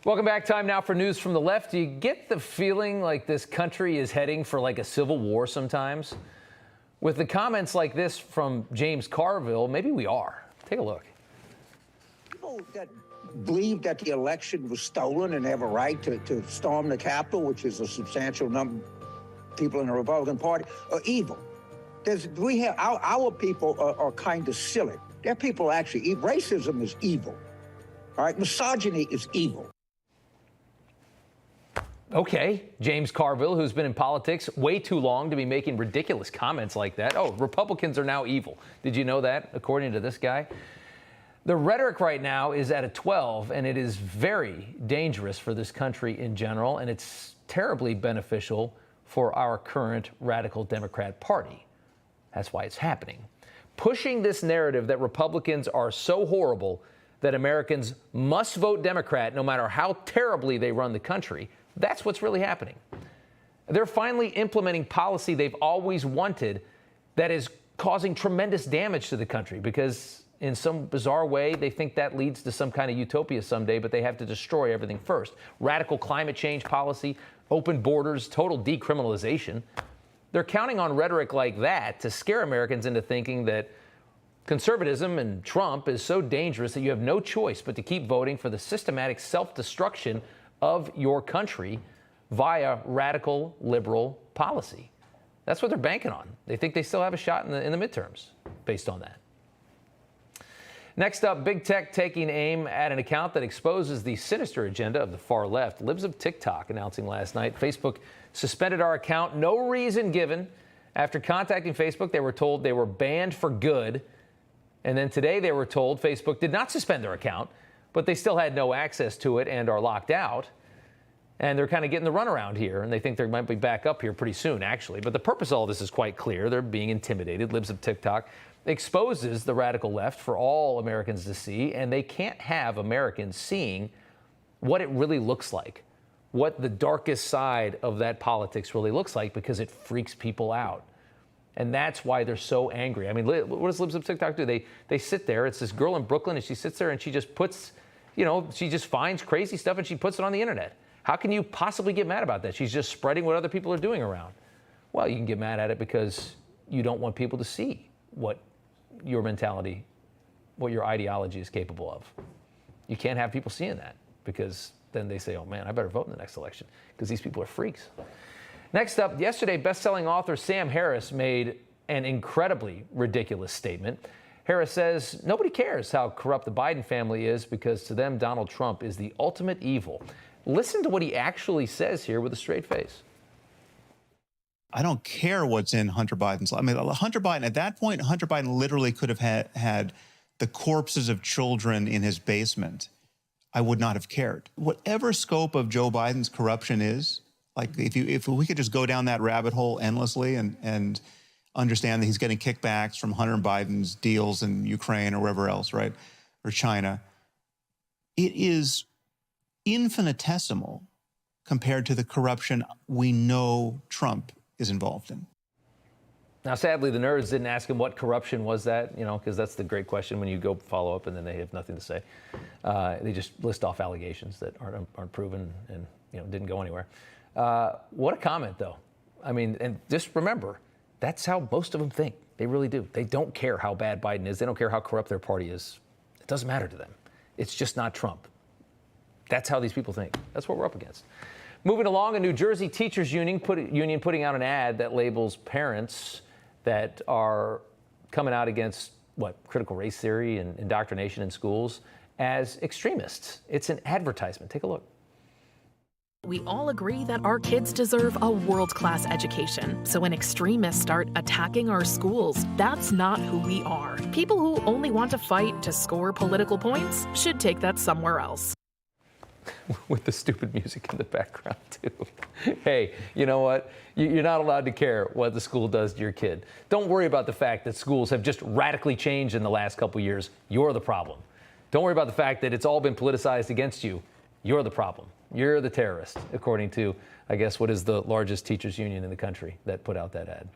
Welcome back. Time now for news from the left. Do you get the feeling like this country is heading for like a civil war sometimes? With the comments like this from James Carville, maybe we are. Take a look. People that believe that the election was stolen and have a right to storm the Capitol, which is a substantial number of people in the Republican Party, are evil. Our people are kind of silly. Their people actually, racism is evil. All right, misogyny is evil. Okay, James Carville, who's been in politics way too long to be making ridiculous comments like that. Oh, Republicans are now evil. Did you know that, according to this guy? The rhetoric right now is at a 12, and it is very dangerous for this country in general, and it's terribly beneficial for our current radical Democrat Party. That's why it's happening. Pushing this narrative that Republicans are so horrible that Americans must vote Democrat no matter how terribly they run the country. That's what's really happening. They're finally implementing policy they've always wanted that is causing tremendous damage to the country because in some bizarre way, they think that leads to some kind of utopia someday, but they have to destroy everything first. Radical climate change policy, open borders, total decriminalization. They're counting on rhetoric like that to scare Americans into thinking that conservatism and Trump is so dangerous that you have no choice but to keep voting for the systematic self-destruction of your country via radical liberal policy. That's what they're banking on. They think they still have a shot in the midterms based on that. Next up, big tech taking aim at an account that exposes the sinister agenda of the far left. Libs of TikTok announcing last night Facebook suspended our account, no reason given. After contacting Facebook, they were told they were banned for good. And then today they were told Facebook did not suspend their account, but they still had no access to it and are locked out. And they're kind of getting the runaround here, and they think they might be back up here pretty soon, actually. But the purpose of all this is quite clear. They're being intimidated. Libs of TikTok exposes the radical left for all Americans to see, and they can't have Americans seeing what it really looks like, what the darkest side of that politics really looks like, because it freaks people out. And that's why they're so angry. I mean, what does Libs of TikTok do? They sit there. It's this girl in Brooklyn, and she sits there and she just puts, she just finds crazy stuff and she puts it on the internet. How can you possibly get mad about that? She's just spreading what other people are doing around. Well, you can get mad at it because you don't want people to see what your mentality, what your ideology is capable of. You can't have people seeing that because then they say, oh man, I better vote in the next election because these people are freaks. Next up, yesterday, best-selling author Sam Harris made an incredibly ridiculous statement. Harris says nobody cares how corrupt the Biden family is because to them, Donald Trump is the ultimate evil. Listen to what he actually says here with a straight face. I don't care what's in Hunter Biden's life. I mean, Hunter Biden, at that point, Hunter Biden literally could have had the corpses of children in his basement. I would not have cared. Whatever scope of Joe Biden's corruption is, like if we could just go down that rabbit hole endlessly and understand that he's getting kickbacks from Hunter Biden's deals in Ukraine or wherever else, right, or China, it is infinitesimal compared to the corruption we know Trump is involved in. Now, sadly, the nerds didn't ask him what corruption was that, because that's the great question when you go follow up and then they have nothing to say. They just list off allegations that aren't proven and didn't go anywhere. What a comment, though. I mean, and just remember, that's how most of them think. They really do. They don't care how bad Biden is. They don't care how corrupt their party is. It doesn't matter to them. It's just not Trump. That's how these people think. That's what we're up against. Moving along, a New Jersey teachers union putting out an ad that labels parents that are coming out against critical race theory and indoctrination in schools as extremists. It's an advertisement. Take a look. We all agree that our kids deserve a world-class education. So when extremists start attacking our schools, that's not who we are. People who only want to fight to score political points should take that somewhere else. With the stupid music in the background, too. Hey, you know what? You're not allowed to care what the school does to your kid. Don't worry about the fact that schools have just radically changed in the last couple years. You're the problem. Don't worry about the fact that it's all been politicized against you. You're the problem. You're the terrorist, according to, I guess, what is the largest teachers union in the country that put out that ad.